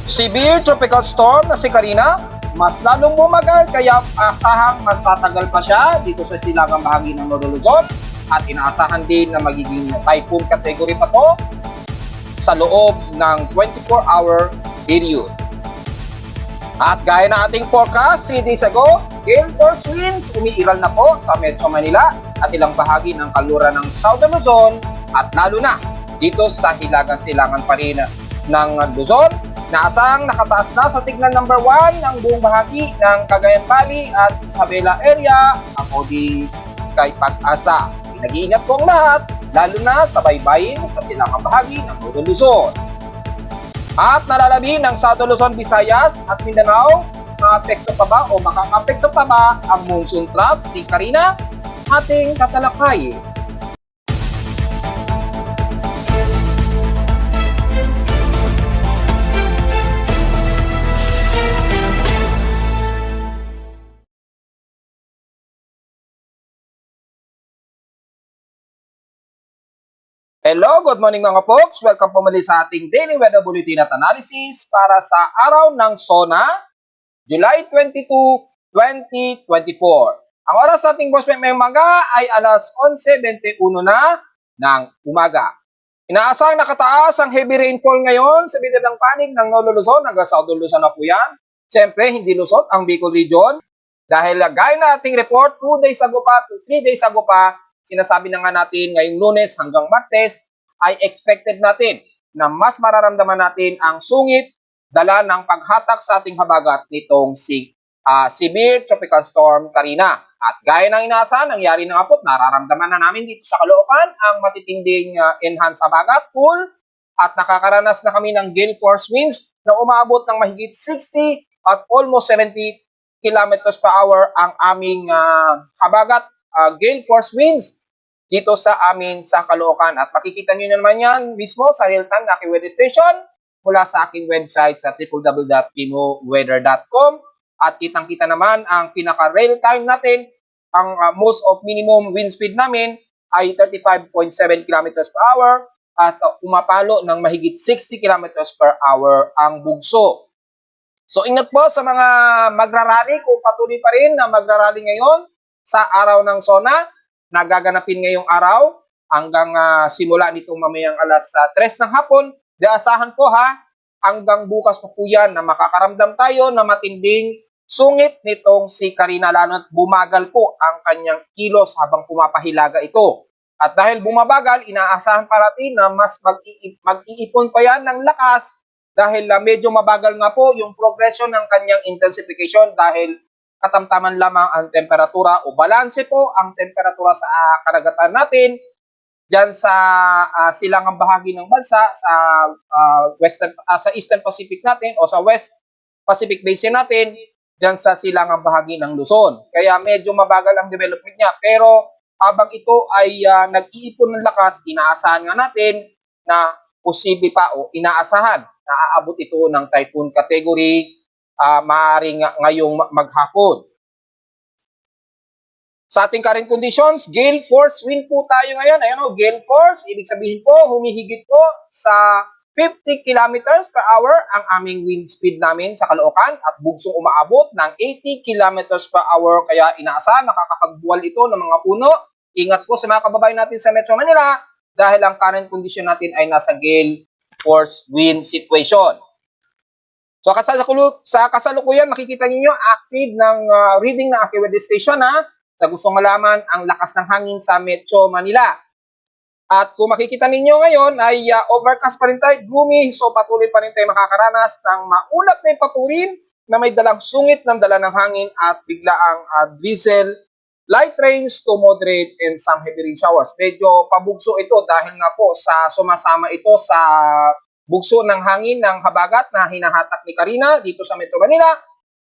Severe tropical storm na si Karina, mas lalong bumagal kaya asahang mas tatagal pa siya dito sa silangang bahagi ng Northern Luzon at inaasahan din na magiging typhoon category pa to sa loob ng 24-hour period. At gaya na ating forecast 3 days ago, gale force winds umiiral na po sa Metro Manila at ilang bahagi ng kanluran ng Southern Luzon at lalo na dito sa hilagang silangan pa rin ng Luzon na asang nakataas na sa signal number 1 ng buong bahagi ng Cagayan Valley at Isabela area according kay Pag-asa. Nag-iingat po ang lahat, lalo na sa baybayin sa silangang bahagi ng Northern Luzon. At nalalabi ng Southern Luzon, Visayas at Mindanao, maapekto pa ba o makakapekto pa ba ang monsoon trap ni Karina? Ating tatalakay. Hello, good morning mga folks. Welcome po muli sa ating Daily Weather Bulletin at Analysis para sa araw ng SONA, July 22, 2024. Ang oras sa ating Bossman may umaga ay alas 11:21 na ng umaga. Inaasang nakataas ang heavy rainfall ngayon sa bidang panig ng Northern Luzon hanggang Southern Luzon na po yan. Siyempre, hindi lusot ang Bicol Region dahil gaya na ating report 2 days ago pa, 3 days ago pa, sinasabi na nga natin ngayong Lunes hanggang Martes ay expected natin na mas mararamdaman natin ang sungit dala ng paghatak sa ating habagat nitong severe tropical storm Karina. At gaya ng inaasahan, nangyari na nga po, nararamdaman na namin dito sa Caloocan ang matitinding enhanced habagat pool at nakakaranas na kami ng gale force winds na umaabot ng mahigit 60 at almost 70 kilometers per hour ang aming habagat gale force winds dito sa amin sa Caloocan. At makikita nyo naman yan mismo sa real-time na aking weather station mula sa aking website sa www.pimoweather.com. At kitang-kita naman ang pinaka-real-time natin, ang most of minimum wind speed namin ay 35.7 km per hour at umapalo ng mahigit 60 km per hour ang bugso. So ingat po sa mga magrarally kung patuloy pa rin na magrarally ngayon sa araw ng SONA. Nagaganapin ngayong araw hanggang simula nitong mamayang alas 3 ng hapon. Asahan po hanggang bukas po yan na makakaramdam tayo na matinding sungit nitong si Karina lalo at bumagal po ang kanyang kilos habang pumapahilaga ito. At dahil bumabagal, inaasahan pa natin na mas mag-iipon pa yan ng lakas dahil medyo mabagal nga po yung progression ng kanyang intensification dahil katamtaman lamang ang temperatura o balanse po ang temperatura sa karagatan natin diyan sa silangang bahagi ng bansa sa sa Eastern Pacific natin o sa West Pacific Basin natin diyan sa silangang bahagi ng Luzon. Kaya medyo mabagal ang development niya pero habang ito ay nag-iipon ng lakas, inaasahan nga natin na posible pa o inaasahan na aabot ito ng typhoon category maaaring ngayong maghapon. Sa ating current conditions, gale force wind po tayo ngayon. Ayan o, gale force, ibig sabihin po, humihigit po sa 50 kilometers per hour ang aming wind speed namin sa Caloocan at bugsong umaabot ng 80 kilometers per hour. Kaya inaasahan, nakakapagbuwal ito ng mga puno. Ingat po sa mga kababayan natin sa Metro Manila dahil ang current condition natin ay nasa gale force wind situation. So sa kasalukuyan, makikita niyo active ng reading ng aking weather station sa gustong malaman ang lakas ng hangin sa Metro Manila. At kung makikita ninyo ngayon ay overcast pa rin tayo, gloomy, so patuloy pa rin tayo makakaranas ng maulap na ipapurin na may dalang sungit ng dala ng hangin at biglaang drizzle, light rains to moderate and some heavy rain showers. Medyo pabugso ito dahil nga po sa sumasama ito sa bugso ng hangin ng habagat na hinahatak ni Karina dito sa Metro Manila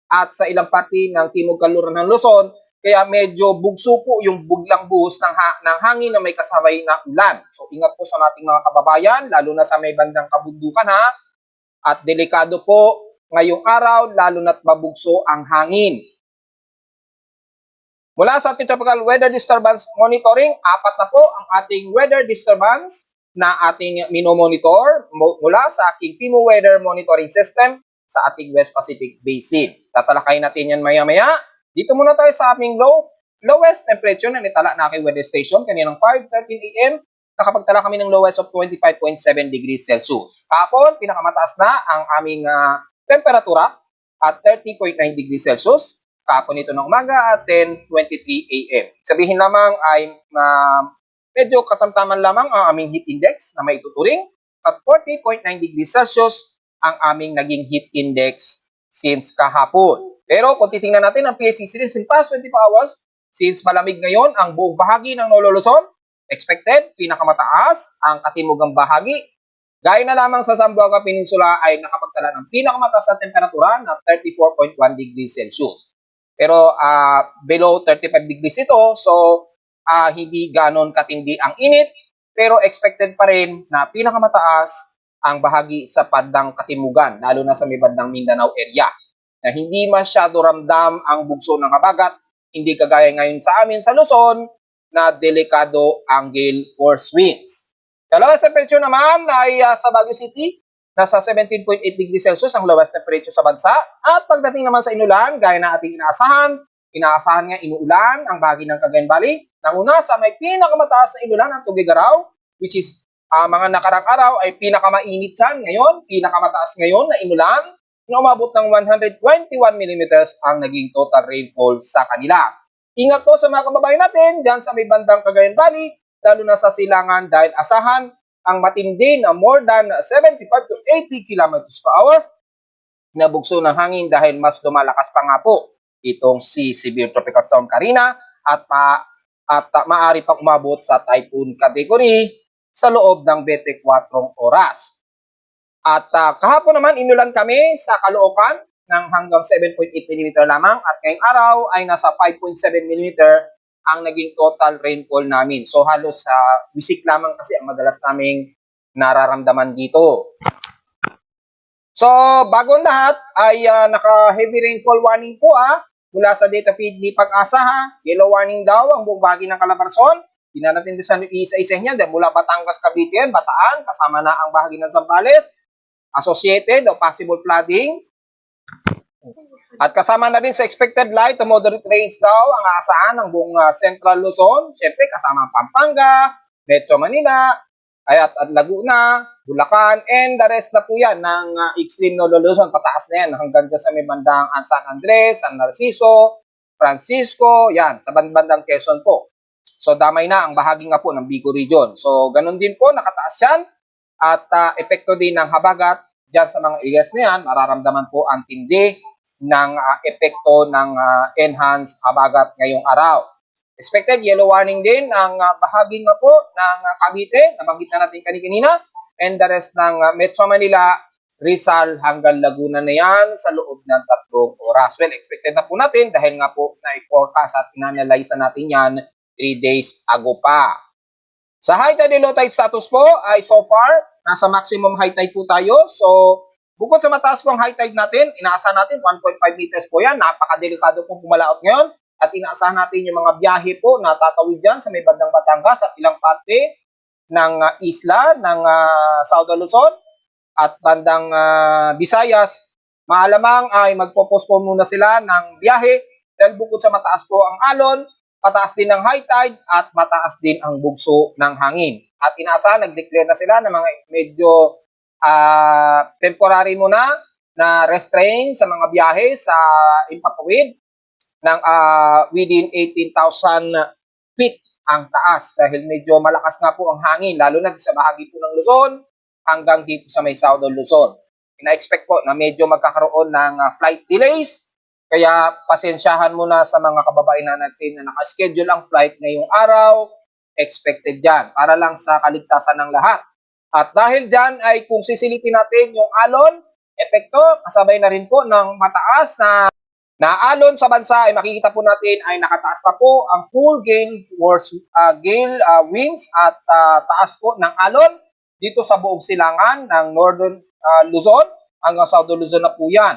at sa ilang parte ng timog kanluran ng Luzon. Kaya medyo bugso po yung buglang buhos ng hangin na may kasabay na ulan. So ingat po sa ating mga kababayan, lalo na sa may bandang kabundukan At delikado po ngayong araw, lalo na't mabugso ang hangin. Mula sa ating tropical weather disturbance monitoring, 4 na po ang ating weather disturbance na ating minomonitor mula sa aking Pimo Weather Monitoring System sa ating West Pacific Basin. Tatalakayin natin yan maya-maya. Dito muna tayo sa aming lowest temperature na nitala na aking weather station kaninang 5:13 a.m. Nakapagtala kami ng lowest of 25.7 degrees Celsius. Kahapon, pinakamataas na ang aming temperatura at 30.9 degrees Celsius. Kahapon ito ng umaga at 10:23 a.m. Sabihin lamang ay medyo katamtaman lamang ang aming heat index na maituturing at 40.9 degrees Celsius ang aming naging heat index since kahapon. Pero kung titingnan natin ang PSEC rin in past 24 hours, since malamig ngayon ang buong bahagi ng Nolo Luzon, expected pinakamataas ang katimugang bahagi. Gaya na lamang sa Zamboanga Peninsula ay nakapagtala ng pinakamataas na temperatura na 34.1 degrees Celsius. Pero below 35 degrees ito, so hindi ganon katindi ang init, pero expected pa rin na pinakamataas ang bahagi sa bandang Katimugan, lalo na sa may bandang Mindanao area, na hindi masyado ramdam ang bugso ng habagat, hindi kagaya ngayon sa amin sa Luzon, na delikado ang gale force winds. Lowest temperature naman ay sa Baguio City, nasa 17.8 degrees Celsius ang lowest temperature sa bansa. At pagdating naman sa inulan, gaya na ating inaasahan nga inuulan ang bahagi ng Cagayan Valley. Nanguna sa may pinakamataas na inulan ang Tugigaraw, which is mga nakarang araw ay pinakamainit yan ngayon, pinakamataas ngayon na inulan, na umabot ng 121 mm ang naging total rainfall sa kanila. Ingat po sa mga kababayan natin dyan sa may bandang Cagayan Valley, lalo na sa silangan dahil asahan ang matindi na more than 75 to 80 kilometers per hour na bugso ng hangin dahil mas lumalakas pa nga po itong si Severe Tropical Storm Karina at maaari pang umabot sa typhoon category sa loob ng 24 oras. At kahapon naman inulan kami sa Caloocan ng hanggang 7.8 mm lamang at ngayong araw ay nasa 5.7 mm ang naging total rainfall namin. So halos wisik lamang kasi ang madalas naming nararamdaman dito. So bago lahat ay naka-heavy rainfall warning po mula sa data feed ni Pag-asa Yellow warning daw ang buong bahagi ng Calabarzon. Hindi na natin sa isa-isa niya dahil mula Batangas, Cavite, Bataan, kasama na ang bahagi ng Zambales, associated o possible flooding. At kasama na rin sa expected light to moderate rains daw ang aasahan ng buong Central Luzon. Siyempre kasama ang Pampanga, Metro Manila, at Laguna, Bulacan, and the rest na po yan ng extreme Nolo Luzon. Pataas na yan hanggang sa may bandang San Andres, San Narciso, Francisco, yan, sa bandang Quezon po. So damay na ang bahagi nga po ng Bigo Region. So ganun din po, nakataas yan. At epekto din ng habagat dyan sa mga areas na yan, mararamdaman po ang tindi ng epekto ng enhanced habagat ngayong araw. Expected yellow warning din ang bahagi nga po ng Cavite, nabanggit na natin kanina, and the rest ng Metro Manila, Rizal hanggang Laguna na yan sa loob ng 3 oras. Well, expected na po natin dahil nga po na-forecast at inanalyze natin yan 3 days ago pa. Sa high tide and low tide status po ay so far, nasa maximum high tide po tayo. So, bukod sa mataas po ang high tide natin, inaasahan natin 1.5 meters po yan. Napakadelikado po pumalaot ngayon. At inaasahan natin yung mga biyahe po na tatawid dyan sa may bandang Batangas at ilang parte ng isla ng Southern Luzon at bandang Visayas. Maalamang ay magpo-postpone muna sila ng biyahe dahil bukod sa mataas po ang alon, pataas din ang high tide at mataas din ang bugso ng hangin. At inaasahan, nag-declare na sila ng mga medyo temporary muna na restraint sa mga biyahe sa Impapawid ng within 18,000 feet ang taas dahil medyo malakas nga po ang hangin lalo na sa bahagi po ng Luzon hanggang dito sa may Southern Luzon. Ina-expect po na medyo magkakaroon ng flight delays kaya pasensyahan muna sa mga kababayan natin na nakaschedule ang flight ngayong araw, expected dyan para lang sa kaligtasan ng lahat. At dahil dyan ay kung sisilipin natin yung alon, epekto kasabay na rin po ng mataas na alon sa bansa ay makikita po natin ay nakataas na po ang full gale winds at taas po ng alon dito sa buong silangan ng Northern Luzon hanggang Southern Luzon na po yan.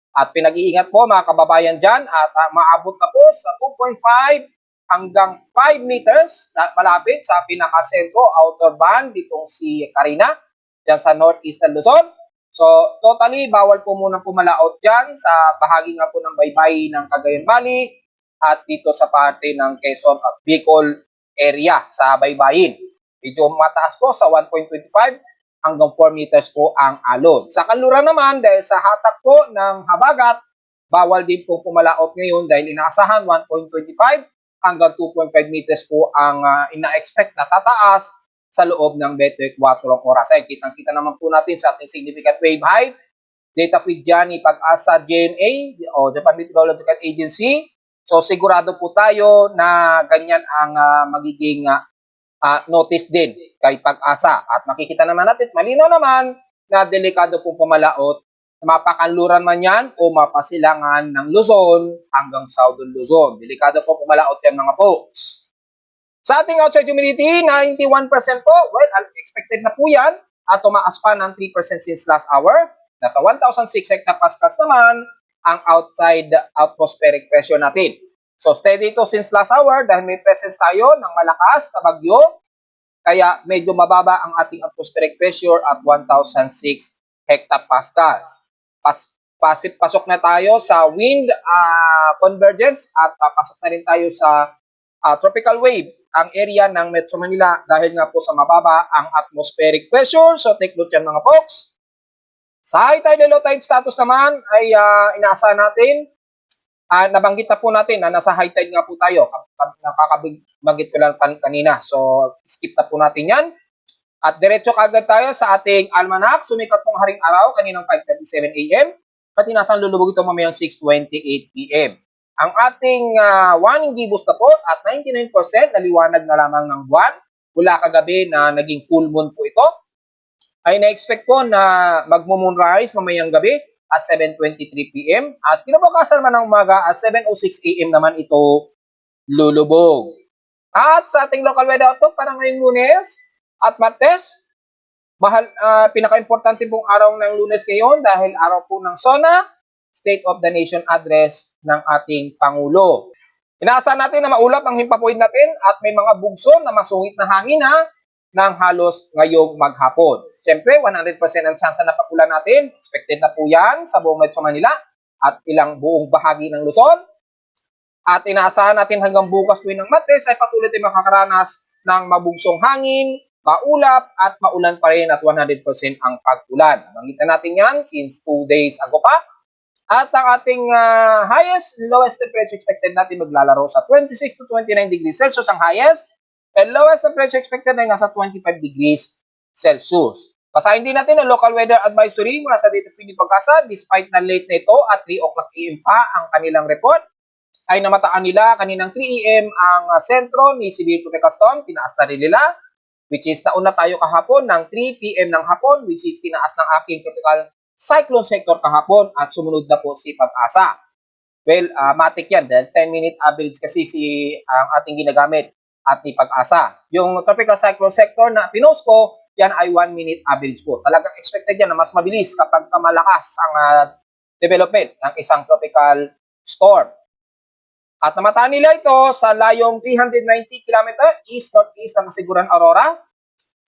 At pinag-iingat po mga kababayan dyan at maabot na po sa 2.5 hanggang 5 meters malapit sa pinakasentro outer band ditong si Karina dyan sa northeastern Luzon. So, totally, bawal po muna pumalaot dyan sa bahagi nga po ng baybay ng Cagayan Valley at dito sa parte ng Quezon at Bicol area sa baybayin. Medyo mataas po sa 1.25 hanggang 4 meters po ang alon. Sa kanluran naman, dahil sa hatak po ng habagat, bawal din po pumalaot ngayon dahil inaasahan 1.25 hanggang 2.5 meters po ang ina-expect na tataas sa loob ng 24 oras. Ay, kitang-kita naman po natin sa ating significant wave height. Data feed dyan ni Pag-asa GMA o Japan Meteorological Agency. So, sigurado po tayo na ganyan ang magiging notice din kay Pag-asa. At makikita naman natin, malinaw naman na delikado pong pumalaot. Mapakanluran man yan o mapasilangan ng Luzon hanggang Southern Luzon. Delikado po pumalaot yan mga folks. Sa ating outside humidity, 91% po. Well, expected na po yan at tumaas pa ng 3% since last hour. Nasa 1,006 hectopascals naman ang outside atmospheric pressure natin. So, steady ito since last hour dahil may presence tayo ng malakas na bagyo. Kaya medyo mababa ang ating atmospheric pressure at 1,006 hectopascals. Pasok na tayo sa wind convergence at pasok na rin tayo sa tropical wave ang area ng Metro Manila dahil nga po sa mababa ang atmospheric pressure. So take note yan mga folks. Sa high tide and low tide status naman ay inaasahan natin, nabanggit na po natin na nasa high tide nga po tayo. Nakakabanggit ko lang kanina. So skip na po natin yan. At diretso kagad tayo sa ating almanac. Sumikat pong haring araw kaninang 5:37 a.m. at inasang lulubog ito mamayang 6:28 p.m. Ang ating warning gibbous na po at 99% naliwanag na lamang ng buwan. Mula kagabi na naging full moon po ito. Ay na-expect po na magmo-moonrise mamayang gabi at 7:23 p.m. At kinabukasan naman ng umaga at 7:06 a.m. naman ito lulubog. At sa ating local weather outlook para ngayong Lunes at Martes, pinaka-importante pong araw ng Lunes ngayon dahil araw po ng SONA, State of the Nation Address ng ating Pangulo. Inaasahan natin na maulap ang himpapawid natin at may mga bugso na masungit na hangin ng halos ngayong maghapon. Siyempre, 100% ang chance na pagulan natin. Expected na po yan sa buong Metro Manila at ilang buong bahagi ng Luzon. At inaasahan natin hanggang bukas tuwing ng Martes ay patuloy tayong makakaranas ng mabugsong hangin, maulap at maulan pa rin at 100% ang pag-ulan. Banggit na natin yan since 2 days ago pa. At ang ating highest, lowest temperature expected natin maglalaro sa 26 to 29 degrees Celsius ang highest. And lowest temperature expected ay nasa 25 degrees Celsius. Basahin din natin ang local weather advisory mula sa Data Feed ni Pag-asa. Despite na late na ito at 3 o'clock AM pa ang kanilang report, ay namataan nila kaninang 3 AM ang sentro ni Severe Tropical Storm. Tinaas na rin nila, which is nauna tayo kahapon ng 3 PM ng hapon, which is tinaas ng aking tropical cyclone sector kahapon at sumunod na po si Pag-asa. Well, matik yan dahil 10-minute average kasi ang ating ginagamit at ni Pag-asa. Yung tropical cyclone sector na pinost ko, yan ay 1-minute average po. Talagang expected yan na mas mabilis kapag malakas ang development ng isang tropical storm. At namataan nila ito sa layong 390 km east-northeast ng Kasiguran Aurora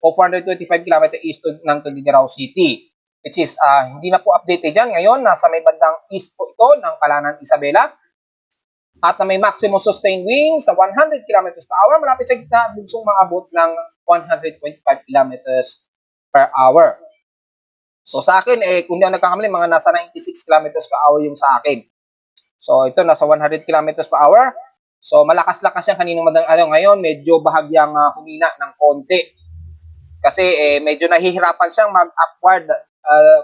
o 425 km east ng Tugigaraw City. Which is, hindi na po updated yan. Ngayon, nasa may bandang east po ito ng Palanan, Isabela. At na may maximum sustained winds sa 100 km per hour. Malapit sa gitna, bugsong maabot ng 125 km per hour. So sa akin, kung di ako nagkakamali, mga nasa 96 km per hour yung sa akin. So ito, nasa 100 km per hour. So malakas-lakas yan kaninang madang araw. Ngayon, medyo bahagyang humina ng konti. Kasi medyo nahihirapan siyang mag-upward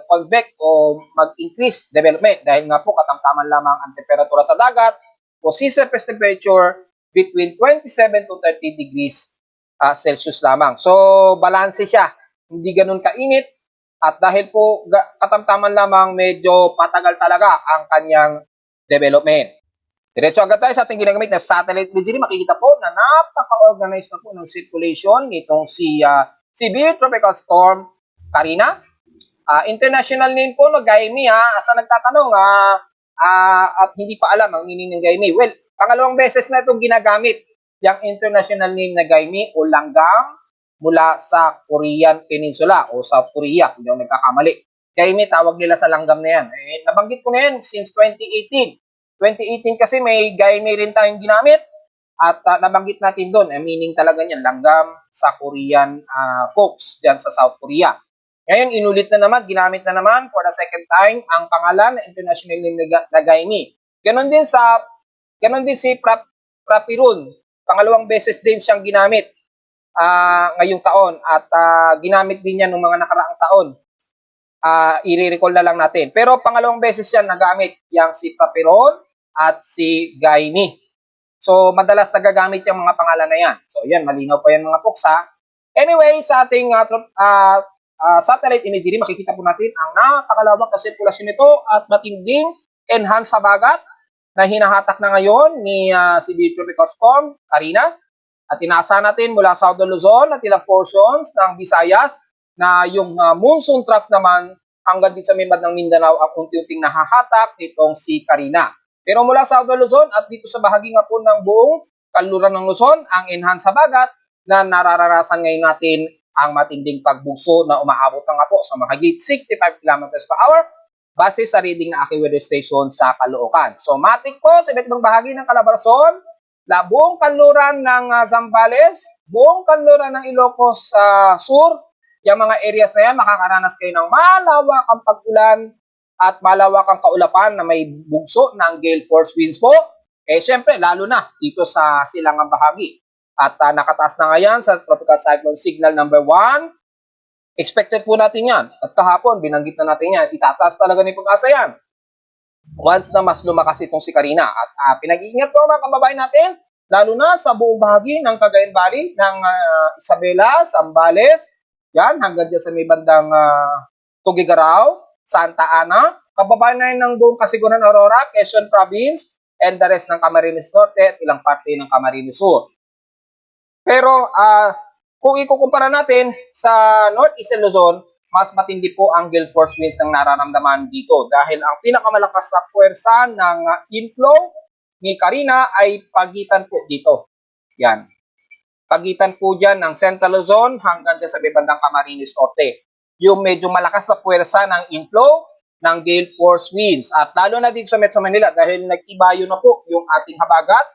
convect o mag-increase development dahil nga po katamtaman lamang ang temperatura sa dagat o sea surface temperature between 27 to 30 degrees Celsius lamang. So, balanse siya. Hindi ganun kainit at dahil po katamtaman lamang medyo patagal talaga ang kanyang development. Diretso agad tayo sa ating ginagamit na satellite imagery. Makikita po na napaka-organized na po ng circulation nitong si Severe Tropical Storm Karina. International name po no, Gaimi Asa nagtatanong at hindi pa alam ang meaning ng Gaimi. Well, pangalawang beses na itong ginagamit yung international name na Gaimi o langgam mula sa Korean Peninsula o South Korea, kung hindi ako nagkakamali. Gaimi, tawag nila sa langgam na yan. Nabanggit ko na yan since 2018. 2018 kasi may Gaimi rin tayong ginamit at nabanggit natin doon. Meaning talaga niyan, langgam sa Korean folks dyan sa South Korea. Ngayon, inulit na naman, ginamit na naman for the second time ang pangalan na international na Gaimi. Ganon din si Prapirun. Pangalawang beses din siyang ginamit ngayong taon at ginamit din yan ng mga nakaraang taon. I-recall na lang natin. Pero pangalawang beses yan nagamit yung si Prapiron at si Gaimi. So, madalas nagagamit yung mga pangalan na yan. So, yan, malinaw pa yan mga folks ha. Anyway, sa ating satellite imagery, makikita po natin ang napakalawak na sirkulasyon nito at matinding enhanced habagat na hinahatak na ngayon ni Severe Tropical Storm Karina. At inaasa natin mula Southern Luzon at ilang portions ng Visayas na yung monsoon trough naman hanggang din sa may bandang Mindanao ang unti-unting nahahatak nitong si Karina. Pero mula sa Southern Luzon at dito sa bahagi nga po ng buong kanluran ng Luzon, ang enhanced habagat na nararanasan ngayon natin ang matinding pagbugso na umaabot na nga po sa mahigit 65 km per hour base sa reading ng aking weather station sa Caloocan. So matik po sa iba't ibang bahagi ng Calabarzon, buong kanluran ng Zambales, buong kanluran ng Ilocos Sur, yung mga areas na yan, makakaranas kayo ng malawakang pag-ulan at malawakang kaulapan na may bugso ng gale force winds po. Siyempre, lalo na dito sa silangang bahagi. At nakataas na ngayon sa Tropical Cyclone Signal number 1. Expected po natin yan. At kahapon, binanggit na natin yan. Itataas talaga ni Pag-asa yan once na mas lumakas itong si Karina. At pinag-iingat po mga kababayan natin, lalo na sa buong bahagi ng Cagayan Valley, ng Isabela, Zambales, yan, hanggang dyan sa may bandang Tugigaraw, Santa Ana, kababayan na ng buong Kasiguran Aurora, Quezon Province, and the rest ng Camarines Norte at ilang parte ng Camarines Sur. Pero kung ikukumpara natin sa Northeastern Luzon, mas matindi po ang gale force winds ng nararamdaman dito dahil ang pinakamalakas na puwersa ng inflow ni Karina ay pagitan po dito. Yan. Pagitan po dyan ng Central Luzon hanggang dyan sa bandang Camarines Norte. Yung medyo malakas na puwersa ng inflow ng gale force winds. At lalo na dito sa Metro Manila dahil nag-ibayo na po yung ating habagat.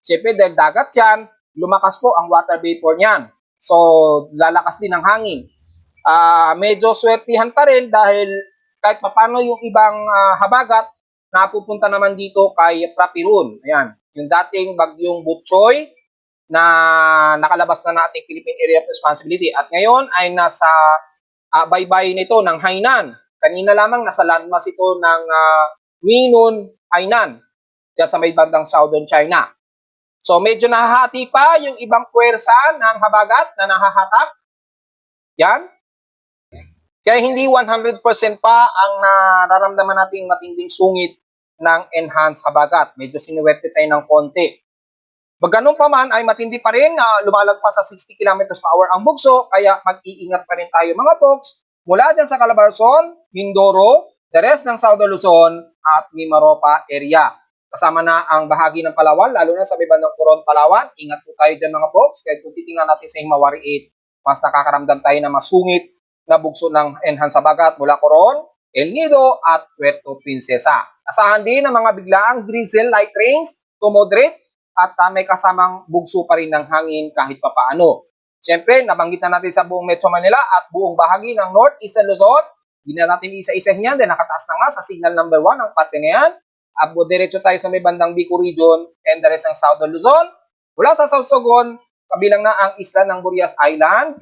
Siyempre dahil dagat yan, lumakas po ang water vapor niyan. So, lalakas din ang hangin. Medyo swertihan pa rin dahil kahit papano yung ibang habagat napupunta naman dito kay Prapirun. Ayan, yung dating bagyong Butchoy na nakalabas na nating Philippine Area of Responsibility at ngayon ay nasa baybay nito ng Hainan. Kanina lamang nasa landmass ito ng Winun, Hainan, dyan sa may bandang Southern China. So medyo nahahati pa yung ibang puwersa ng habagat na nahahatak. Yan. Kaya hindi 100% pa ang nararamdaman nating matinding sungit ng enhanced habagat. Medyo sinuwerte tayo ng konti. Ganun pa man ay matindi pa rin na lumalagpas sa 60 km per hour ang bugso, kaya mag-iingat pa rin tayo mga folks mula dyan sa Calabarzon, Mindoro, the rest ng Southern Luzon at Mimaropa area. Kasama na ang bahagi ng Palawan, lalo na sa may bandang Coron, Palawan. Ingat po tayo dyan mga folks, kahit kung titingnan natin sa Himawari 8, mas nakakaramdam tayo na masungit na bugso ng enhanced habagat mula Coron, El Nido at Puerto Princesa. Asahan din ang mga biglaang drizzle light rains to moderate at may kasamang bugso pa rin ng hangin kahit papaano. Siyempre, nabanggit na natin sa buong Metro Manila at buong bahagi ng Northeastern Luzon. Hindi na natin isa-isa niyan dahil nakataas na nga sa signal number 1 ang parte na yan. Diretso tayo sa may bandang Bico Region and the rest ng Southern Luzon. Mula sa South Sogon, kabilang na ang isla ng Burias Island,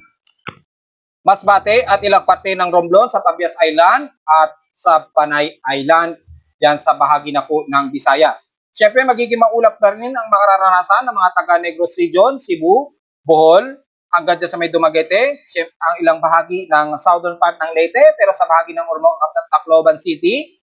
Masbate at ilang parte ng Romblon sa Tabias Island at sa Panay Island dyan sa bahagi na po ng Visayas. Siyempre, magiging maulap na rin ang makararanasan ng mga taga Negros Region, Cebu, Bohol, hanggang dyan sa may Dumaguete, ang ilang bahagi ng southern part ng Leyte, pero sa bahagi ng Ormoc at Tacloban City,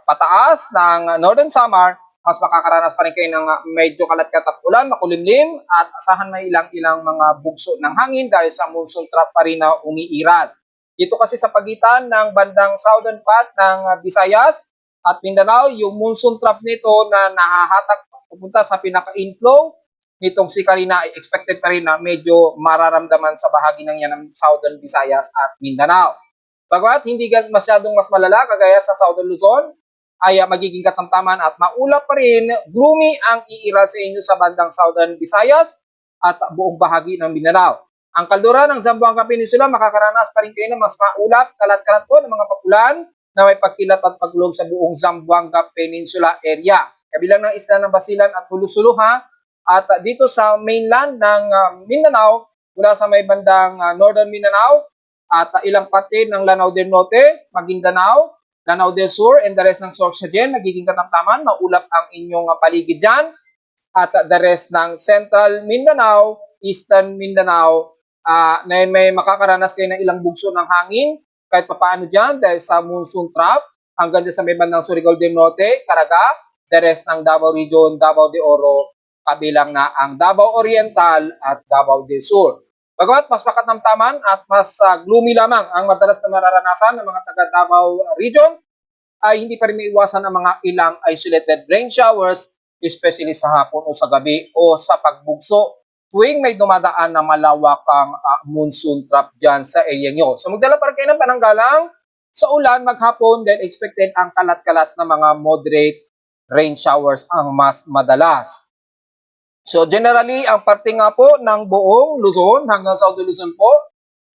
pataas ng Northern Samar, mas makakaranas pa rin kayo ng medyo kalat-katap ulan, makulimlim, at asahan may ilang-ilang mga bugso ng hangin dahil sa monsoon trough pa rin na umiiral. Dito kasi sa pagitan ng bandang southern part ng Visayas at Mindanao, yung monsoon trough nito na nahahatak pupunta sa pinaka-inflow nitong si Karina ay expected pa rin na medyo mararamdaman sa bahagi ng yan ng southern Visayas at Mindanao. Bagamat hindi masyadong mas malala kagaya sa Southern Luzon, ay magiging katamtaman at maulap pa rin, gloomy ang iiral sa inyo sa bandang Southern Visayas at buong bahagi ng Mindanao. Ang kaldura ng Zamboanga Peninsula, makakaranas pa rin kayo ng mas maulap, kalat-kalat po ng mga pagulan na may pagkilat at paglog sa buong Zamboanga Peninsula area. Kabilang ng isla ng Basilan at Hulusuluha at dito sa mainland ng Mindanao, mula sa may bandang Northern Mindanao at ilang parte ng Lanao del Norte, Maguindanao, Lanao del Sur, and the rest ng Sorsogen, nagiging katamtaman, maulap ang inyong paligid dyan. At the rest ng Central Mindanao, Eastern Mindanao, na may makakaranas kayo ng ilang bugso ng hangin, kahit papaano dyan, dahil sa monsoon trap, hanggang sa may bandang Surigao del Norte, Caraga, the rest ng Davao Region, Davao de Oro, kabilang na ang Davao Oriental at Davao del Sur. Bagamat mas makatamtaman at mas gloomy lamang ang madalas na mararanasan ng mga taga Davao Region, ay hindi pa rin maiwasan ang mga ilang isolated rain showers, especially sa hapon o sa gabi o sa pagbugso tuwing may dumadaan na malawakang monsoon trap dyan sa area nyo. So magdala pa rin kayo ng pananggalang sa ulan maghapon, then expected ang kalat-kalat na mga moderate rain showers ang mas madalas. So generally, ang parte nga po ng buong Luzon hanggang Southern Luzon po,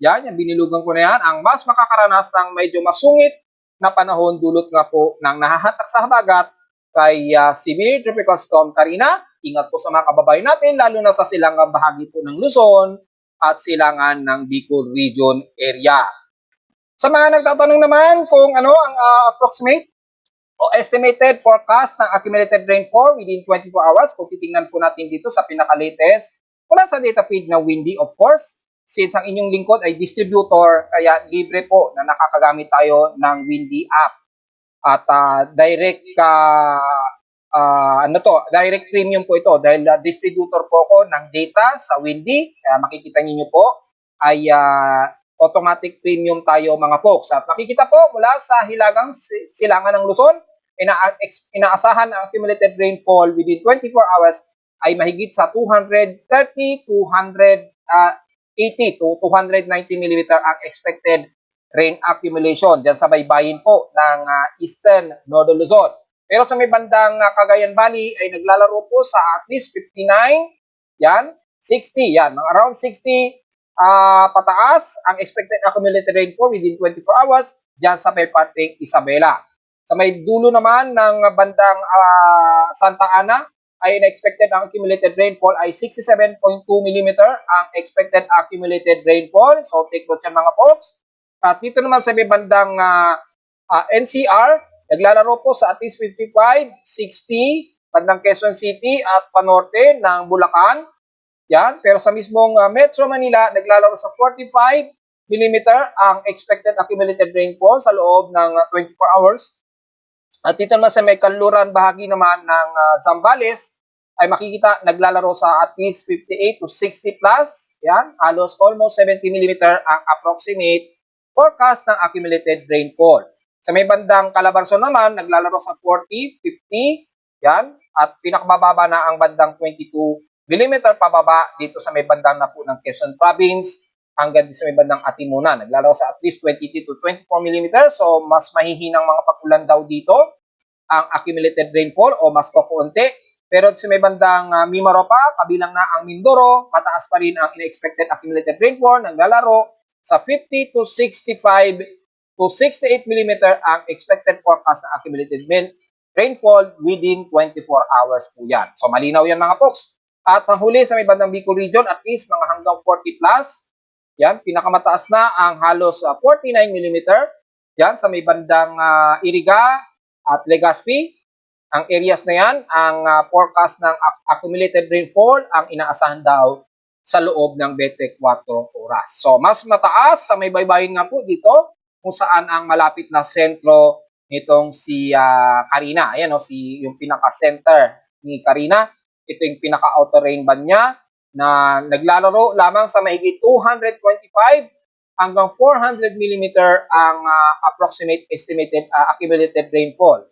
yan, yung binilugan ko na yan, ang mas makakaranas ng medyo masungit na panahon dulot nga po ng nahahatak sa habagat kay Severe Tropical Storm Karina. Ingat po sa mga kababayan natin, lalo na sa silangang bahagi po ng Luzon at silangan ng Bicol Region area. Sa mga nagtatanong naman kung ano ang approximate o estimated forecast ng accumulated rainfall within 24 hours, kung titingnan po natin dito sa pinaka-latest, mula sa data feed na Windy, of course, since ang inyong lingkod ay distributor, kaya libre po na nakakagamit tayo ng Windy app. At direct direct premium po ito dahil distributor po ako ng data sa Windy. Kaya makikita niyo po ay automatic premium tayo mga folks. At makikita po mula sa hilagang silangan ng Luzon, inaasahan ang accumulated rainfall within 24 hours ay mahigit sa 230, 280 to 290 mm ang expected rain accumulation dyan sa baybayin po ng Eastern Northern Luzon. Pero sa may bandang Cagayan Valley ay naglalaro po sa at least 59, yan, 60, yan, around 60 pataas ang expected accumulated rainfall within 24 hours dyan sa may parteng Isabela. Sa may dulo naman ng bandang Santa Ana ay na-expected ang accumulated rainfall ay 67.2 mm ang expected accumulated rainfall. So take note yan mga folks. At dito naman sa may bandang NCR, naglalaro po sa at least 55, 60, bandang Quezon City at panorte ng Bulacan. Yan. Pero sa mismong Metro Manila, naglalaro sa 45 mm ang expected accumulated rainfall sa loob ng 24 hours. At dito naman sa may kanluran bahagi naman ng Zambales, ay makikita naglalaro sa at least 58 to 60 plus. Yan. Halos almost 70 mm ang approximate forecast ng accumulated rainfall. Sa may bandang Calabarzon naman, naglalaro sa 40, 50, yan, at pinakamababa na ang bandang 22 mm pababa dito sa may bandang na po ng Quezon Province hanggang sa may bandang Atimuna. Naglalaro sa at least 23 to 24 mm, so mas mahihinang mga pagulan daw dito ang accumulated rainfall o mas kukunti. Pero sa may bandang Mimaropa, kabilang na ang Mindoro, mataas pa rin ang in-expected accumulated rainfall, naglalaro sa 50 to 65 to 68 mm ang expected forecast na accumulated rainfall within 24 hours po yan. So malinaw yan mga folks. At ang huli sa may bandang Bicol Region, at least mga hanggang 40 plus. Yan, pinakamataas na ang halos 49 mm. Yan, sa may bandang Iriga at Legazpi. Ang areas na yan, ang forecast ng accumulated rainfall, ang inaasahan daw sa loob ng 24 oras. So, mas mataas sa may baybayin nga po dito, kung saan ang malapit na sentro nitong si Karina. Ayan, yung pinaka-center ni Karina. Ito yung pinaka-outer rain band niya na naglalaro lamang sa mahigit 225 hanggang 400 mm ang approximate estimated accumulated rainfall.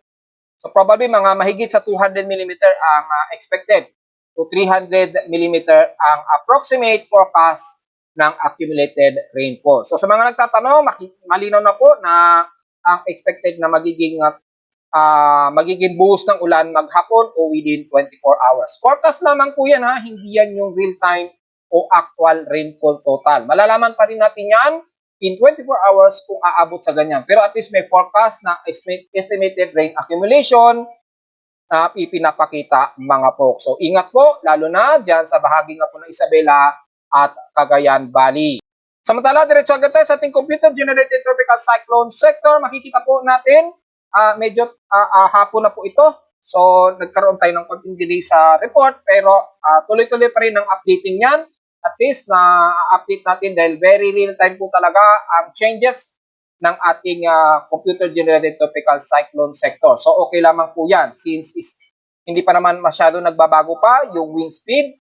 So probably mga mahigit sa 200 mm ang expected to 300 mm ang approximate forecast ng accumulated rainfall. So sa mga nagtatanong, malinaw na po na ang expected na magiging buhos ng ulan maghapon o within 24 hours. Forecast lamang po yan ha, hindi yan yung real-time o actual rainfall total. Malalaman pa rin natin yan in 24 hours kung aabot sa ganyan. Pero at least may forecast na estimated rain accumulation na ipinapakita mga folks. So ingat po, lalo na dyan sa bahagi nga po ng Isabela at Cagayan Valley. Samantala, diretso agad tayo sa ating computer-generated tropical cyclone sector. Makikita po natin, medyo hapon na po ito. So, nagkaroon tayo ng konting delay sa report, pero tuloy-tuloy pa rin ang updating yan. At least, na-update natin dahil very real time po talaga ang changes ng ating computer-generated tropical cyclone sector. So, okay lamang po yan since hindi pa naman masyado nagbabago pa yung wind speed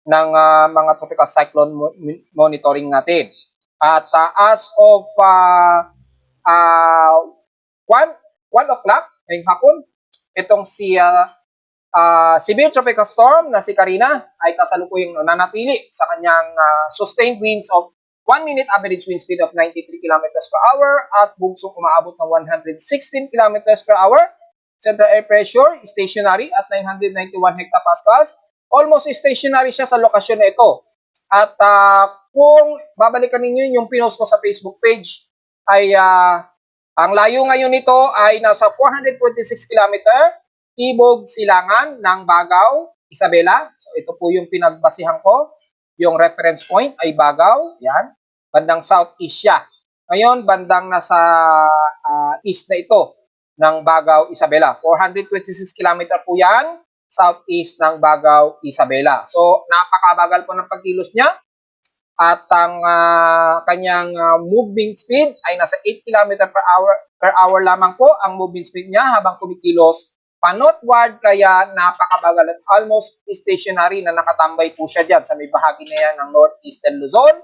ng mga tropical cyclone monitoring natin. At as of 1 o'clock ngayong hapon, itong si severe tropical storm na si Karina ay kasalukuyang nanatili sa kanyang sustained winds of 1 minute average wind speed of 93 km per hour at bugsong umaabot ng 116 km per hour. Central air pressure stationary at 991 hectopascals. Almost stationary siya sa lokasyon na ito. At kung babalikan ninyo yung pinost ko sa Facebook page, ay ang layo ngayon nito ay nasa 426 km, Tibog, Silangan ng Bagao, Isabela. So ito po yung pinagbasihan ko. Yung reference point ay Bagao, yan. Bandang southeast siya. Ngayon, bandang nasa east na ito ng Bagao, Isabela. 426 km po yan. Southeast ng Bagao, Isabela. So, napakabagal po ng pagkilos niya at ang kanyang moving speed ay nasa 8 km per hour lamang po ang moving speed niya habang kumikilos pa-northward kaya napakabagal at almost stationary na nakatambay po siya dyan sa may bahagi na yan ng northeastern Luzon.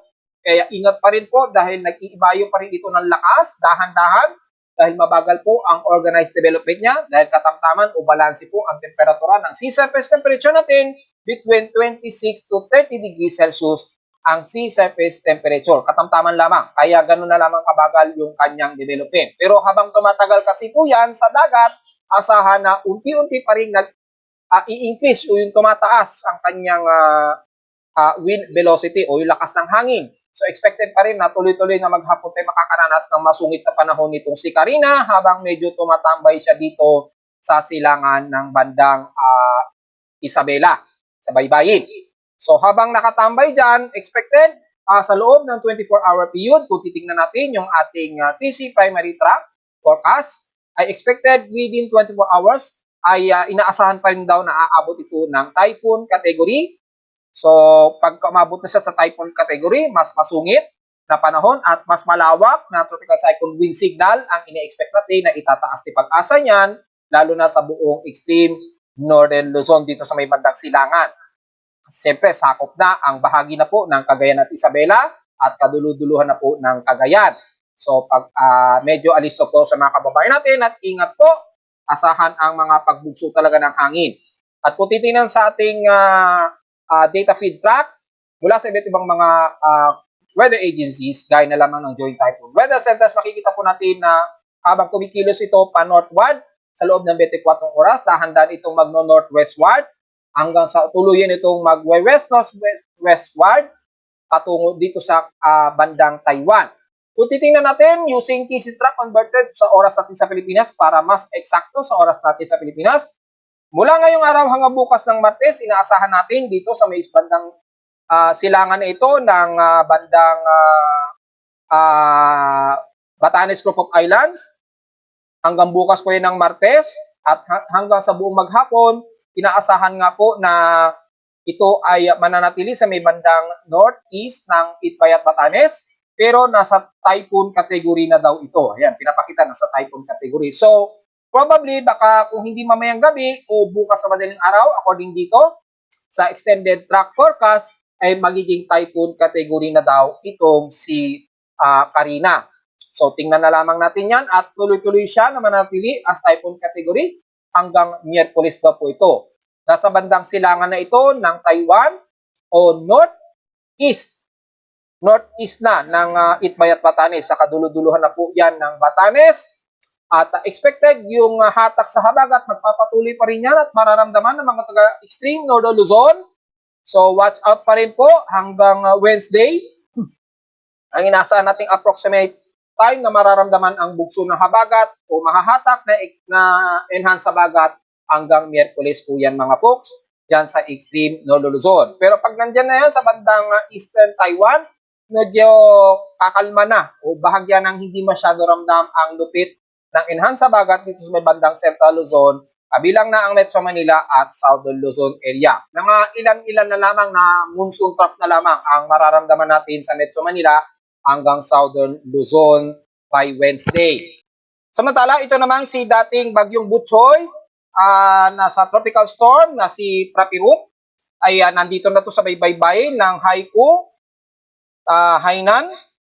Kaya ingat pa rin po dahil nag-iibayo pa rin ito ng lakas, dahan-dahan. Dahil mabagal po ang organized development niya, dahil katamtaman o balanse po ang temperatura ng sea surface temperature natin between 26 to 30 degrees Celsius ang sea surface temperature. Katamtaman lamang, kaya ganun na lamang kabagal yung kanyang development. Pero habang tumatagal kasi po yan sa dagat, asahan na unti-unti pa rin i-increase o yung tumataas ang kanyang wind velocity o yung lakas ng hangin. So expected pa rin na tuloy-tuloy na maghapon tayo makakaranas ng masungit na panahon nitong si Karina habang medyo tumatambay siya dito sa silangan ng bandang Isabela, sa baybayin. So habang nakatambay dyan, expected sa loob ng 24-hour period, kung titingnan natin yung ating TC primary track forecast, ay expected within 24 hours ay inaasahan pa rin daw na aabot ito ng typhoon category. So, pag umabot na siya sa typhoon category, mas masungit na panahon at mas malawak na tropical cyclone wind signal ang ine-expect natin na itataas ni pag-asa niyan, lalo na sa buong extreme northern Luzon dito sa may bandang silangan. Siyempre, sakop na ang bahagi na po ng Cagayan at Isabela at kaduluduluhan na po ng Cagayan. So, pag medyo alisto po sa mga kababayan natin at ingat po, asahan ang mga pagbugso talaga ng hangin. At kung titingnan sa ating data feed track mula sa iba't ibang mga weather agencies, gaya na lamang ng Joint Typhoon Weather Centers, makikita po natin na habang kumikilos ito pa-northward sa loob ng 24 oras, dahan-dahan itong magno-northwestward hanggang sa tuluyan itong mag-west-northwestward patungo dito sa bandang Taiwan. Kung titingnan natin using TC track converted sa oras natin sa Pilipinas para mas eksakto sa oras natin sa Pilipinas, mula ngayong araw hanggang bukas ng Martes, inaasahan natin dito sa may bandang silangan na ito ng bandang Batanes Group of Islands. Hanggang bukas po yan ng Martes at hanggang sa buong maghapon, inaasahan nga po na ito ay mananatili sa may bandang northeast ng Itbay at Batanes. Pero nasa typhoon category na daw ito. Ayan, pinapakita nasa typhoon category. So, probably, baka kung hindi mamayang gabi o bukas sa madaling araw, according dito, sa extended track forecast, ay magiging typhoon category na daw itong si Karina. So, tingnan na lamang natin yan at tuloy-tuloy siya na manatili as typhoon category hanggang Miyerkules daw po ito. Nasa bandang silangan na ito ng Taiwan o northeast northeast na ng Itbayat Batanes. Sa kaduluduluhan na po yan ng Batanes. At expected yung hatak sa habagat, magpapatuloy pa rin yan at mararamdaman ng mga taga-extreme Northern Luzon. So watch out pa rin po hanggang Wednesday. Ang inaasahan nating approximate time na mararamdaman ang bugso ng habagat o mahahatak na enhance habagat hanggang Miyerkules po yan mga folks dyan sa extreme Northern Luzon. Pero pag nandyan na yan sa bandang Eastern Taiwan, medyo kakalma na o bahagya ng hindi masyado ramdam ang lupit ng enhance habagat dito sa may bandang Central Luzon, kabilang na ang Metro Manila at Southern Luzon area. Mga ilan-ilan na lamang na monsoon trough na lamang ang mararamdaman natin sa Metro Manila hanggang Southern Luzon by Wednesday. Samantala, ito naman si dating Bagyong Butchoy, nasa tropical storm na si Prapirup, ay nandito na to sa baybayin ng Haikou, Hainan.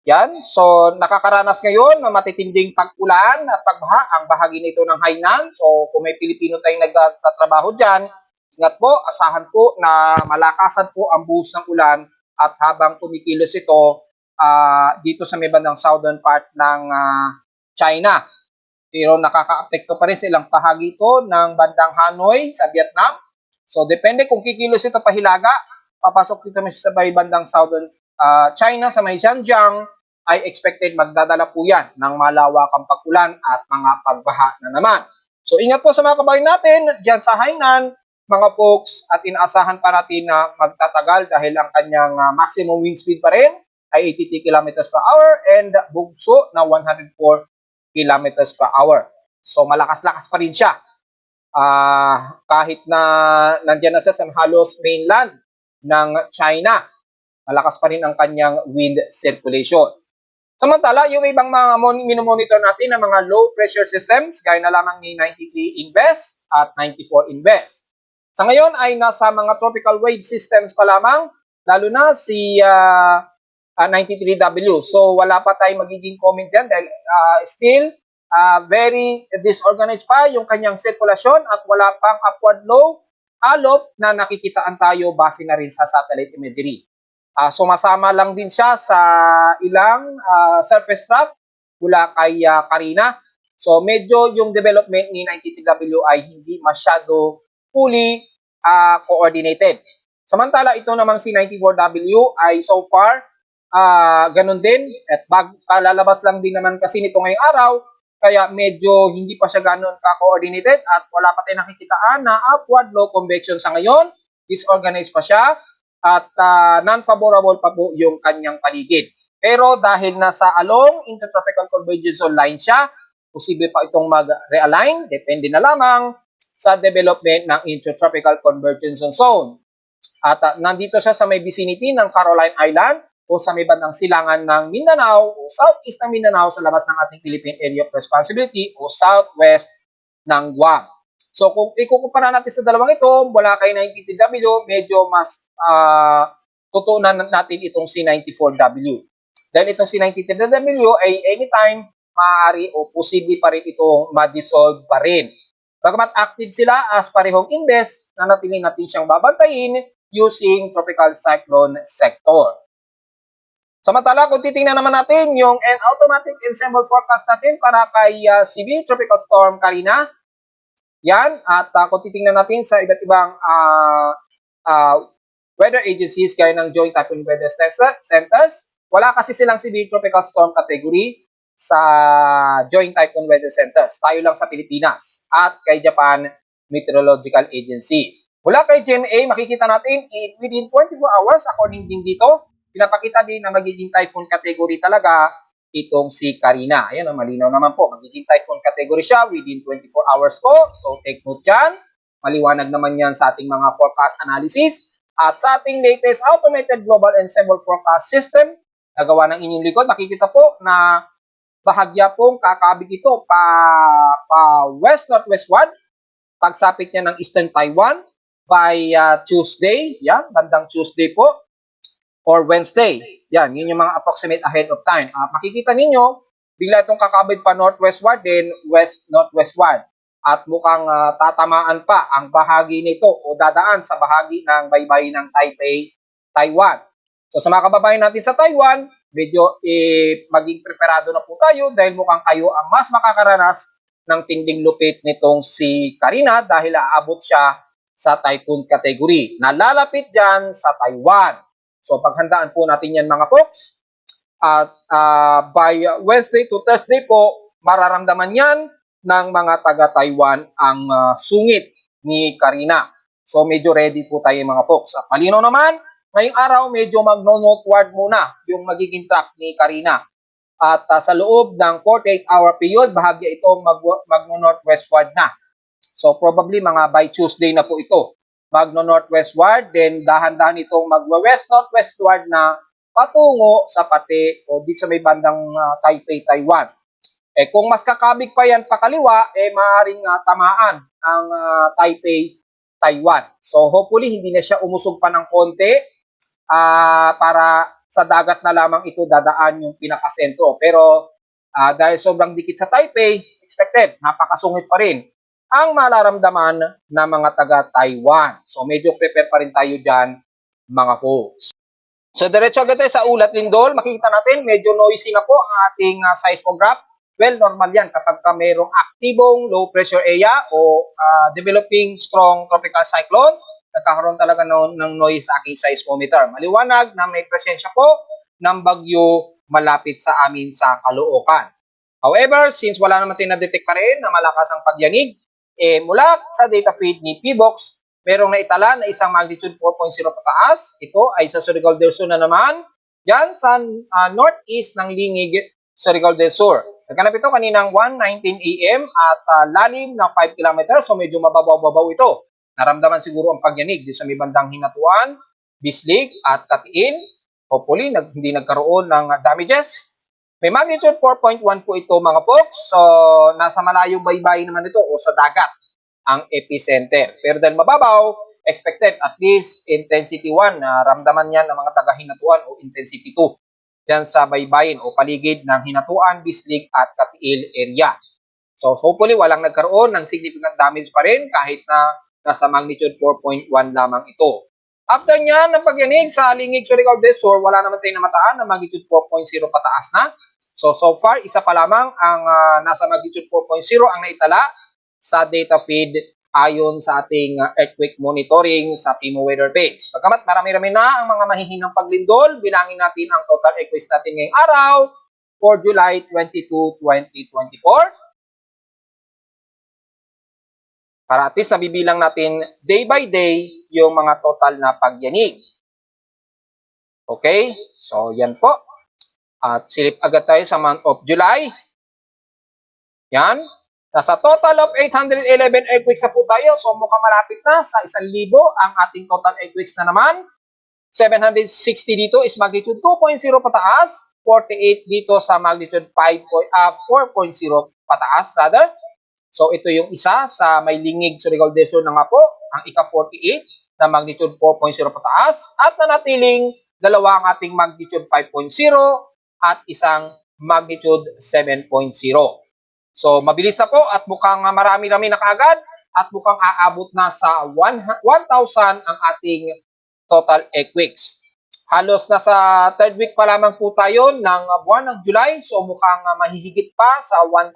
Yan, so nakakaranas ngayon ng matitinding pag-ulan at pagbaha ang bahagi nito ng Hainan. So kung may Pilipino tayong nagtatrabaho dyan, ingat po, asahan po na malakasan po ang buhos ng ulan at habang tumikilos ito dito sa may bandang southern part ng China. Pero nakaka-apekto pa rin sa ilang bahagi ito ng bandang Hanoi sa Vietnam. So depende kung kikilos ito pahilaga, papasok dito sa may bandang southern China sa may Xinjiang, ay expected magdadala po yan ng malawakang pag-ulan at mga pagbaha na naman. So ingat po sa mga kabayan natin dyan sa Hainan, mga folks, at inaasahan pa natin na magtatagal dahil ang kanyang maximum wind speed pa rin ay 83 km per hour and bugso na 104 km per hour. So malakas-lakas pa rin siya. Kahit na nandiyan na siya sa halos mainland ng China, malakas pa rin ang kanyang wind circulation. Samantala, yung ibang mga minomonitor natin ng mga low pressure systems, gaya na lamang ni 93 Invest at 94 Invest. Sa ngayon ay nasa mga tropical wave systems pa lamang, lalo na si 93W. So wala pa tayong magiging comment dyan dahil still very disorganized pa yung kanyang sirkulasyon at wala pang upward low aloft na nakikitaan tayo base na rin sa satellite imagery. Sumasama lang din siya sa ilang surface trough mula kay Karina. So medyo yung development ni 93W ay hindi masyado fully coordinated. Samantala ito namang si 94W ay so far ganun din at kalalabas lang din naman kasi nito ngayong araw kaya medyo hindi pa siya ganun ka-coordinated at wala pa tayong nakikitaan na upward low convection sa ngayon. Disorganized pa siya at non-favorable pa po yung kanyang paligid. Pero dahil nasa along intertropical convergence zone line siya, posible pa itong mag-realign, depende na lamang sa development ng intertropical convergence zone. At nandito siya sa may vicinity ng Caroline Island o sa may bandang silangan ng Mindanao o southeast ng Mindanao sa labas ng ating Philippine Area of Responsibility o southwest ng Guam. So kung ikukumpara natin sa dalawang ito, mula kay 93W, medyo mas tutunan natin itong C94W. Dahil itong C93W ay anytime maaari o posible pa rin itong ma-dissolve pa rin. Bagamat active sila as parehong invest, nanatili natin siyang babantayin using tropical cyclone sector. Samantala, kung titingnan naman natin yung automatic ensemble forecast natin para kay severe tropical storm Karina, yan, at kung titingnan natin sa iba't ibang weather agencies gaya ng Joint Typhoon Weather Centers, wala kasi silang severe tropical storm category sa Joint Typhoon Weather Centers. Tayo lang sa Pilipinas at kay Japan Meteorological Agency. Mula kay GMA, makikita natin within 24 hours, according din dito, pinapakita din na magiging typhoon category talaga itong si Karina. Ayan, malinaw naman po. Magiging typhoon category siya within 24 hours po. So, take note dyan. Maliwanag naman yan sa ating mga forecast analysis. At sa ating latest automated global ensemble forecast system, nagawa ng inyong likod, makikita po na bahagya pong kakabig ito pa west-northwestward. Pagsapit niya ng Eastern Taiwan by Tuesday. Yan, bandang Tuesday po. Or Wednesday. Yan, yun yung mga approximate ahead of time. Makikita ninyo, bigla itong kakabig pa northwestward, then west-northwestward. At mukhang tatamaan pa ang bahagi nito o dadaan sa bahagi ng baybayin ng Taipei, Taiwan. So sa mga kababayan natin sa Taiwan, medyo maging preparado na po tayo dahil mukhang kayo ang mas makakaranas ng tinding lupit nitong si Karina dahil aabot siya sa typhoon category na lalapit dyan sa Taiwan. So paghandaan po natin yan mga folks. At by Wednesday to Thursday po, mararamdaman yan ng mga taga-Taiwan ang sungit ni Karina. So medyo ready po tayo mga folks. At malinaw naman, ngayong araw medyo magno-northward muna yung magiging track ni Karina. At sa loob ng 48-hour period, bahagya itong magno-northwestward na. So probably mga by Tuesday na po ito. Magno-northwestward, then dahan-dahan itong magwa-west-northwestward na patungo sa Pate o dito sa may bandang Taipei, Taiwan. Kung mas kakabig pa yan pakaliwa, maaaring tamaan ang Taipei, Taiwan. So hopefully hindi na siya umusog pa ng konti para sa dagat na lamang ito dadaan yung pinakasentro. Pero dahil sobrang dikit sa Taipei, expected, napakasungit pa rin ang malaramdaman ng mga taga-Taiwan. So medyo prepare pa rin tayo dyan mga folks. So diretso agad tayo sa ulat lindol. Makikita natin medyo noisy na po ang ating seismograph. Well, normal yan kapag mayroong aktibong low pressure area o developing strong tropical cyclone, nagkakaroon talaga ng noise sa aking seismometer. Maliwanag na may presensya po ng bagyo malapit sa amin sa Caloocan. However, since wala naman tinadetect pa rin na malakas ang pagyanig, mula sa data feed ni PBOX, merong naitala na isang magnitude 4.0 pataas. Ito ay sa Surigao del Sur na naman, dyan sa northeast ng Lingig, Surigao del Sur. Nagkanap ito kaninang 1:19 AM at lalim ng 5 km, so medyo mababaw-babaw ito. Naramdaman siguro ang pagyanig di sa may bandang Hinatuan, Bislig at Katiin. Hopefully, hindi nagkaroon ng damages. May magnitude 4.1 po ito mga folks. So, nasa malayo baybay naman ito o sa dagat ang epicenter. Pero dahil mababaw, expected at least intensity 1 na ramdaman yan ng mga taga-Hinatuan o intensity 2 dyan sa baybayin o paligid ng Hinatuan, Bislig at Katiil area. So, hopefully, walang nagkaroon ng significant damage pa rin kahit na nasa magnitude 4.1 lamang ito. After niyan, ng pagyanig sa Lingig, Surigao del Sur, wala naman tayong namataan na magnitude 4.0 pataas na. So far, isa pa lamang ang nasa magnitude 4.0 ang naitala sa data feed ayon sa ating earthquake monitoring sa PIMO weather page. Pagkamat marami-rami na ang mga mahihinang paglindol, bilangin natin ang total earthquakes natin ngayong araw for July 22, 2024. Para at least nabibilang natin day by day yung mga total na pagyanig. Okay? So, yan po. At silip agad tayo sa month of July. Yan. Nasa total of 811 earthquakes na po tayo. So mukhang malapit na sa 1,000 ang ating total earthquakes na naman. 760 dito is magnitude 2.0 pataas. 48 dito sa magnitude 4.0 pataas rather. So ito yung isa sa may Lingig, Surigao del Sur na nga po. Ang ika-48 na magnitude 4.0 pataas. At nanatiling dalawa ang ating magnitude 5.0 at isang magnitude 7.0. So, mabilis na po at mukhang marami-rami na kaagad at mukhang aabot na sa 1,000 ang ating total earthquakes. Halos nasa third week pa lamang po tayo ng buwan ng July, so mukhang mahihigit pa sa 1,000.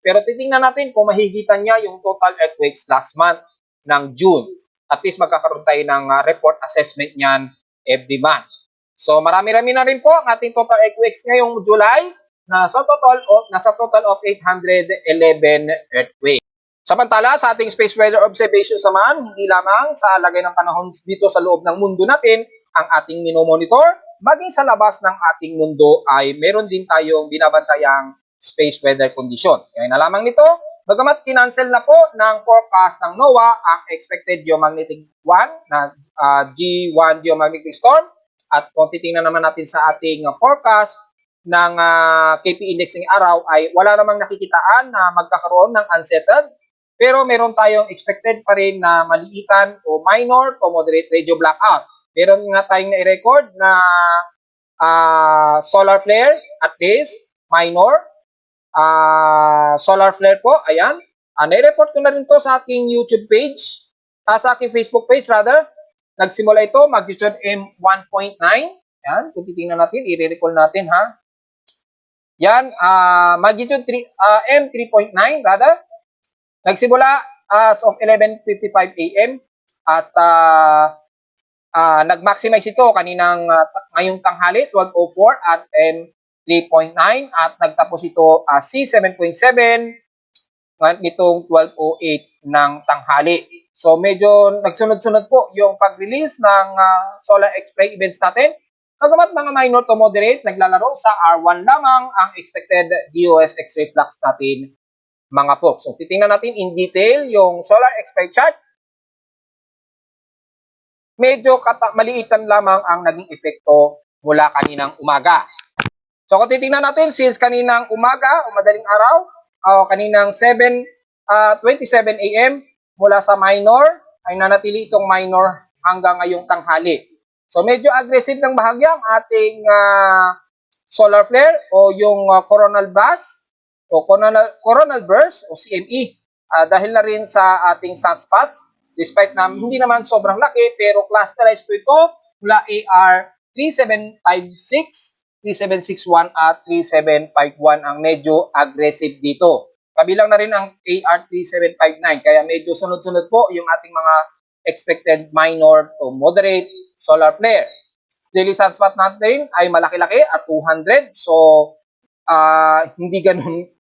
Pero titingnan natin kung mahihigitan niya yung total earthquakes last month ng June. At least magkakaroon tayo ng report assessment niyan every month. So marami-rami na rin po ang ating total earthquakes ngayong July na nasa total of 811 earthquakes. Samantala, sa ating space weather observations naman, hindi lamang sa lagay ng panahon dito sa loob ng mundo natin ang ating minomonitor, maging sa labas ng ating mundo ay meron din tayong binabantayang space weather conditions. Kaya na lamang nito, bagamat kinancel na po ng forecast ng NOAA ang expected geomagnetic 1 na G1 geomagnetic storm. At kung titingnan naman natin sa ating forecast ng KP index ng araw ay wala namang nakikitaan na magkakaroon ng unsettled. Pero meron tayong expected pa rin na maliitan o minor to moderate radio blackout. Meron nga tayong na-record na solar flare at least, minor. Solar flare po, ayan. Na-report ko na rin to sa aking YouTube page, sa aking Facebook page rather. nagsimula ito, magnitude M1.9. Yan, kung titingnan natin, i-recall natin ha. Yan, magnitude M3.9 rather. Nagsimula as of 11:55 AM at nag-maximize ito kaninang ngayong tanghali 12:04 at M3.9 at nagtapos ito C7.7 nitong 12:08 ng tanghali. So medyo nagsunod-sunod po yung pag-release ng solar X-ray events natin. Bagamat mga minor to moderate, naglalaro sa R1 lamang ang expected DOS X-ray flux natin mga folks. So titingnan natin in detail yung solar X-ray chart. Medyo maliitan lamang ang naging epekto mula kaninang umaga. So kung titingnan natin since kaninang umaga o madaling araw, kaninang 7:27 AM mula sa minor ay nanatili itong minor hanggang ngayong tanghali. So medyo aggressive ng bahagya ang ating solar flare o yung coronal burst o coronal burst o CME dahil na rin sa ating sunspots. Despite na hindi naman sobrang laki, pero clusterized po ito mula AR 3756, 3761 at 3751 ang medyo aggressive dito. Kabilang na rin ang AR 3759, kaya medyo sunod-sunod po yung ating mga expected minor to moderate solar flare. Daily sunspot natin ay malaki-laki at 200, so hindi ganun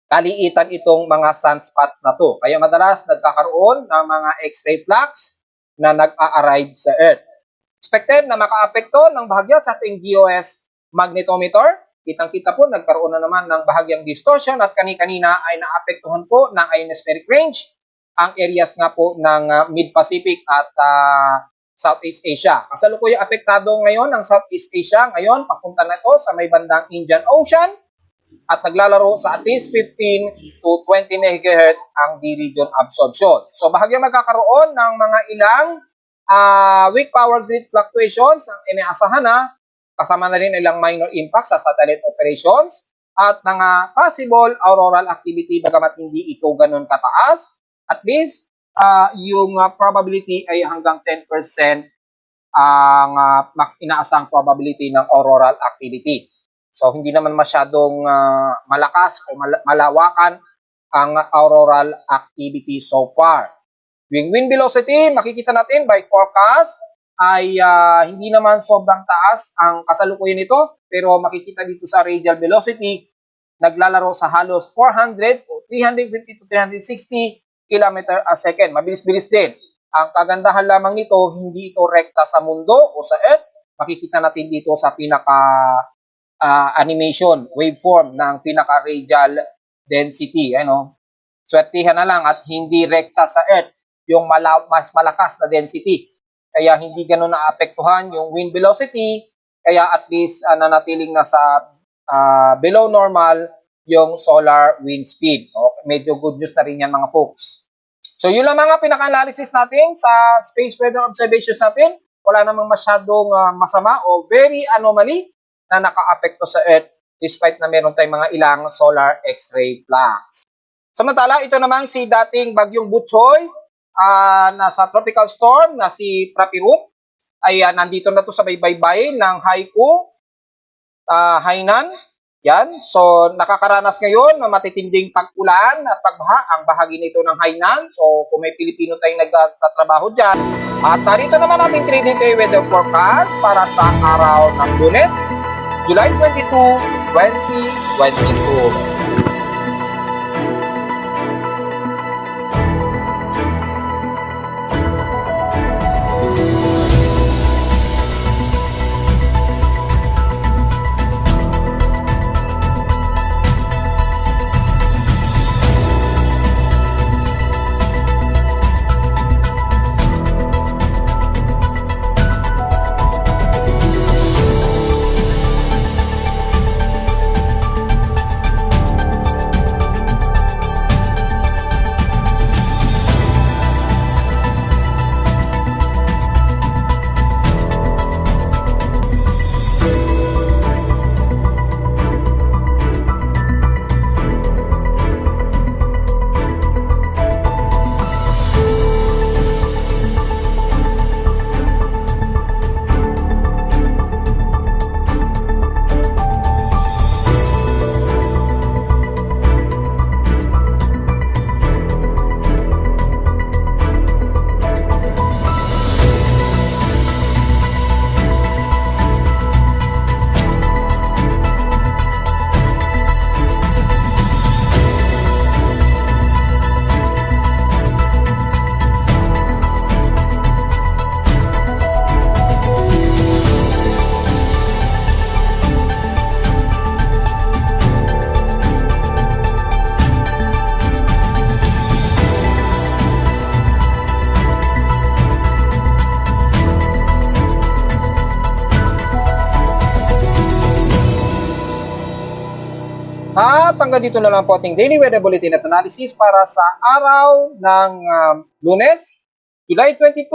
kaliitan itong mga sunspots na to. Kaya madalas nagkakaroon ng mga X-ray flux na nag-a-arrive sa Earth. Expected na makaapekto ng bahagya sa ating GOS magnetometer. Kitang-kita po, nagkaroon na naman ng bahagyang distortion at kani-kanina ay naapektuhan po ng ionospheric range ang areas nga po ng Mid-Pacific at Southeast Asia. Kasalukuyang apektado ngayon ng Southeast Asia. Ngayon, papunta na ito sa may bandang Indian Ocean at naglalaro sa at least 15 to 20 MHz ang D-region absorption. So bahagyang magkakaroon ng mga ilang weak power grid fluctuations ang inaasahan na kasama na rin ilang minor impacts sa satellite operations at mga possible auroral activity bagamat hindi ito ganun kataas. At least yung probability ay hanggang 10% ang inaasahang probability ng auroral activity. So, hindi naman masyadong malakas o malawakan ang auroral activity so far. Yung wind velocity, makikita natin by forecast, ay hindi naman sobrang taas ang kasalukuyan nito. Pero makikita dito sa radial velocity, naglalaro sa halos 400 o 350 to 360 km a second. Mabilis-bilis din. Ang kagandahan lamang nito, hindi ito rekta sa mundo o sa Earth. Makikita natin dito sa animation, waveform ng pinaka-radial density. Ano? Swertihan na lang at hindi rekta sa Earth yung mas malakas na density. Kaya hindi ganun naapektuhan yung wind velocity. Kaya at least nanatiling nasa below normal yung solar wind speed. Okay? Medyo good news na rin yan mga folks. So yun lang mga pinaka-analysis natin sa space weather observations natin. Wala namang masyadong masama o very anomaly na naka-apekto sa Earth despite na meron tayong mga ilang solar X-ray flux. Samantala, ito naman si dating bagyong Butchoy nasa tropical storm na si Prapirup ay nandito na to sa baybayin ng Haikou, Hainan. Yan. So, nakakaranas ngayon ng matitinding pag-ulan at pagbaha ang bahagi nito ng Hainan. So, kung may Pilipino tayong nagtatrabaho dyan. At narito naman ating 3-day weather forecast para sa araw ng Lunes, July 22, 2022. At hanggang dito na lang po ating Daily Weather Bulletin at Analysis para sa araw ng Lunes, July 22,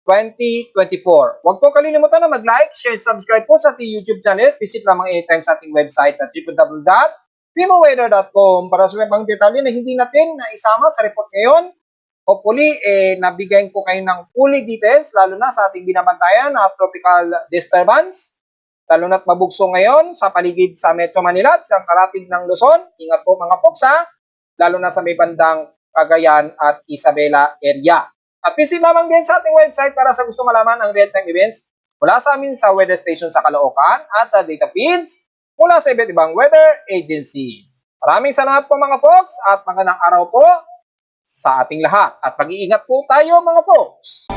2024. Huwag po kalilimutan na mag-like, share, subscribe po sa ating YouTube channel. Visit lamang anytime sa ating website at www.pimoweather.com para sa mga detalye na hindi natin naisama sa report ngayon. Hopefully, nabigyan ko kayo ng fully details, lalo na sa ating binabantayan na tropical disturbance. Lalo na't mabugso ngayon sa paligid sa Metro Manila at sa karatig ng Luzon. Ingat po mga folks ha, lalo na sa may bandang Cagayan at Isabela area. At visit lamang din sa ating website para sa gusto malaman ang real-time events mula sa amin sa weather station sa Caloocan at sa data feeds mula sa iba't ibang weather agencies. Maraming salamat po mga folks at magandang araw po sa ating lahat. At mag-iingat po tayo mga folks.